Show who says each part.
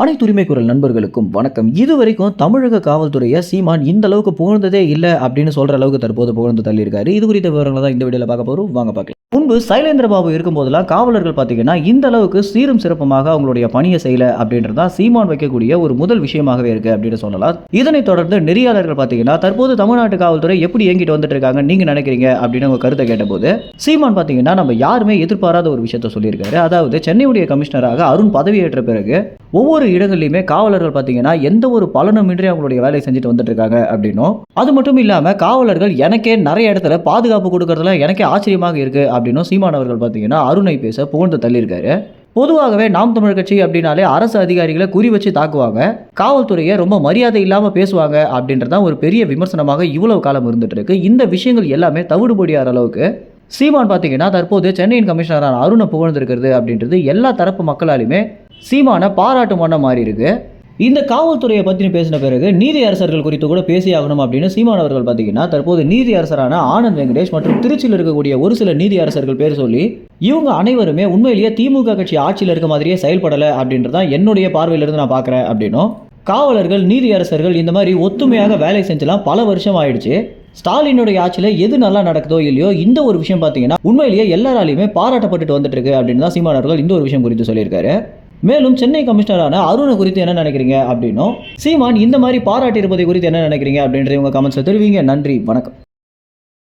Speaker 1: அனைத்து உரிமை குரல் நண்பர்களுக்கும் வணக்கம். இதுவரைக்கும் தமிழக காவல்துறையை சீமான் இந்த அளவுக்கு புகழ்ந்ததே இல்லை அப்படின்னு சொல்ற அளவுக்கு தற்போது புகழ்ந்து தள்ளியிருக்காரு. இது குறித்த விவரங்களை தான் இந்த வீடியோவில் பார்க்க போறோம். வாங்க பார்க்கலாம். முன்பு சைலேந்திர பாபு இருக்கும்போதெல்லாம் காவலர்கள் பார்த்தீங்கன்னா இந்த அளவுக்கு சீரும் சிறப்புமாக அவங்களுடைய பணியை செய்யல அப்படின்றது தான் சீமான் வைக்கக்கூடிய ஒரு முதல் விஷயமாகவே இருக்கு அப்படின்னு சொல்லலாம். இதனைத் தொடர்ந்து நெறியாளர்கள் பார்த்தீங்கன்னா தற்போது தமிழ்நாட்டு காவல்துறை எப்படி இயங்கிட்டு வந்துட்டு இருக்காங்க நீங்க நினைக்கிறீங்க அப்படின்னு உங்க கருத்தை கேட்டபோது சீமான் பார்த்தீங்கன்னா நம்ம யாருமே எதிர்பாராத ஒரு விஷயத்த சொல்லியிருக்காரு. அதாவது சென்னையுடைய கமிஷனராக அருண் பதவியேற்ற பிறகு ஒவ்வொரு இடங்களிலுமே காவலர்கள் பார்த்தீங்கன்னா எந்த ஒரு பலனுமின்றி அவங்களுடைய வேலையை செஞ்சுட்டு வந்துட்டு இருக்காங்க அப்படின்னும், அது மட்டும் இல்லாம காவலர்கள் எனக்கே நிறைய இடத்துல பாதுகாப்பு கொடுக்கறதுல எனக்கே ஆச்சரியமாக இருக்கு அப்படின்னும் சீமான் அவர்கள் பார்த்தீங்கன்னா அருணை பேச புகழ்ந்து தள்ளியிருக்காரு. பொதுவாகவே நாம் தமிழர் கட்சி அப்படின்னாலே அரசு அதிகாரிகளை குறி வச்சு தாக்குவாங்க, காவல்துறையை ரொம்ப மரியாதை இல்லாம பேசுவாங்க அப்படின்றதான் ஒரு பெரிய விமர்சனமாக இவ்வளவு காலம் இருந்துட்டு இருக்கு. இந்த விஷயங்கள் எல்லாமே தவிடுபடியாகிற அளவுக்கு சீமான் பார்த்தீங்கன்னா தற்போது சென்னையின் கமிஷனரான அருணை புகழ்ந்திருக்கிறது அப்படின்றது எல்லா தரப்பு மக்களாலுமே சீமான பாராட்டு மன்ன மாறி இருக்கு. இந்த காவல்துறையை பற்றி பேசின பிறகு நீதி அரசர்கள் குறித்து கூட பேசியாகணும் அப்படின்னு சீமான் அவர்கள் பார்த்தீங்கன்னா தற்போது நீதி அரசரான ஆனந்த் வெங்கடேஷ் மற்றும் திருச்சியில் இருக்கக்கூடிய ஒரு சில நீதி அரசர்கள் பேர் சொல்லி இவங்க அனைவருமே உண்மையிலேயே திமுக கட்சி ஆட்சியில் இருக்க மாதிரியே செயல்படலை அப்படின்றதான் என்னுடைய பார்வையிலிருந்து நான் பார்க்குறேன் அப்படின்னும், காவலர்கள் நீதி அரசர்கள் இந்த மாதிரி ஒத்துமையாக வேலை செஞ்சலாம் பல வருஷம் ஆயிடுச்சு, ஸ்டாலினுடைய ஆட்சியில் எது நல்லா நடக்குதோ இல்லையோ இந்த ஒரு விஷயம் பார்த்தீங்கன்னா உண்மையிலேயே எல்லாராலையுமே பாராட்டப்பட்டுட்டு வந்துட்டு இருக்கு அப்படின்னு தான் சீமான் அவர்கள் இந்த ஒரு விஷயம் குறித்து சொல்லியிருக்காரு. மேலும் சென்னை கமிஷனரான அருணை குறித்து என்ன நினைக்கிறீங்க அப்படின்னும், சீமான் இந்த மாதிரி பாராட்டி இருப்பதை குறித்து என்ன நினைக்கிறீங்க அப்படின்றத உங்க கமெண்ட்ஸை தெரிவிங்க. நன்றி, வணக்கம்.